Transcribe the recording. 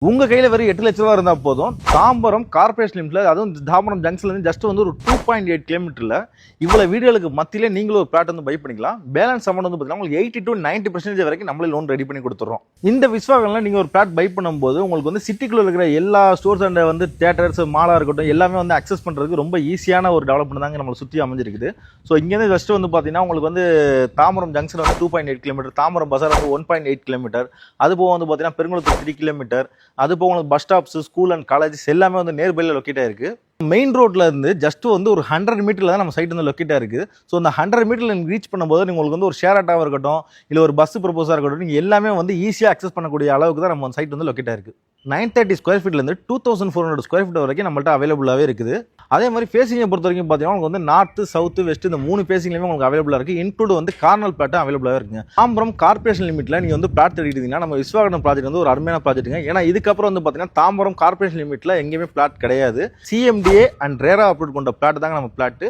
உங்க கையில வெறும் 8 லட்ச ரூபா இருந்தா போதும். தாம்பரம் கார்ப்பரேஷன் லிமிட்ல, அதுவும் தாம்பரம் ஜங்ஷன்ல இருந்து ஜஸ்ட் வந்து ஒரு 2.8 கிலோமீட்டர்ல இவ்வளவு வீடுகளுக்கு மத்தியில நீங்களும் ஒரு பிளாட் வந்து பை பண்ணிக்கலாம். பேலன்ஸ் அமௌண்ட் வந்து பாத்தீங்கன்னா உங்களுக்கு 80 to 90% வரைக்கும் நம்மளே லோன் ரெடி பண்ணி கொடுத்துறோம். இந்த விஸ்வாகன்ல நீங்க ஒரு பிளாட் பை பண்ணும்போது உங்களுக்கு வந்து சிட்டிக்குள்ள இருக்கிற எல்லா ஸ்டோர்ஸ் அண்ட் வந்து தியேட்டர்ஸ், மாலா இருக்கட்டும் எல்லாமே வந்து அக்சஸ் பண்றதுக்கு ரொம்ப ஈஸியான ஒரு டெவலப்மெண்ட் தாங்க நம்மளை சுற்றி அமைஞ்சிருக்குது. ஸோ இங்கேருந்து ஜஸ்ட் வந்து பாத்தீங்கன்னா உங்களுக்கு வந்து தாம்பரம் ஜங்ஷன் வந்து 2.8 கிலோமீட்டர், தாம்பரம் பசார் வந்து 1.8 கிலோமீட்டர், அது போக வந்து பாத்தீங்கன்னா பெருங்குளத்தூர் 3 கிலோமீட்டர், அது போக உங்களுக்கு bus stops, school and colleges எல்லாமே வந்து நியர்பைல லொக்கேட் ஆயிருக்கு. மெயின் ரோட்ல இருந்து ஜஸ்ட் வந்து ஒரு 100 மீட்டர்ல தான் நம்ம சைட் வந்து லொக்கேட் ஆயிருக்கு. ஸோ அந்த 100 மீட்டர்ல நீங்க ரீச் பண்ணும்போது உங்களுக்கு வந்து ஒரு ஷேர் ஆட்டோவா இருக்கட்டும், இல்ல ஒரு பஸ் ப்ரொபோஸா இருக்கட்டும், நீங்க எல்லாமே வந்து ஈஸியா அக்சஸ் பண்ணக்கூடிய அளவுக்கு தான் நம்ம சைட் வந்து லொக்கேட் ஆயிருக்கு. 930 ஸ்கொயர் ஃபீட்ல இருந்து 2400 ஸ்கொயர் ஃபீட் வரைக்கும் நம்மள்ட்ட அவைலபிளாவே இருக்குது. அதே மாதிரி ஃபேசிங்கை பொறுத்த வரைக்கும் பார்த்தீங்கன்னா உங்களுக்கு வந்து நார்த், சவுத், வெஸ்ட் இந்த 3 ஃபேசிங்லையுமே உங்களுக்கு அவைலபிளா இருக்கு. இன்க்ளூட் வந்து கார்னல் பிளாட்டும் அவைலபிளாக இருக்குங்க. தாம்பரம் கார்ப்பரேஷன் லிமிட்ல நீங்க வந்து பிளாட் தேடிட்டீங்கன்னா நம்ம விஸ்வாகடன் ப்ராஜெக்ட் வந்து ஒரு அருமையான ப்ராஜெக்ட்டுங்க. ஏன்னா இதுக்கப்புறம் வந்து பார்த்தீங்கன்னா தாம்பரம் கார்ப்பரேஷன் லிமிட்ல எங்கேயுமே பிளாட் கிடையாது. சிஎம்டிஏ அண்ட் ரேரா அப்ரூவ் கொண்ட பிளாட் தாங்க நம்ம பிளாட்.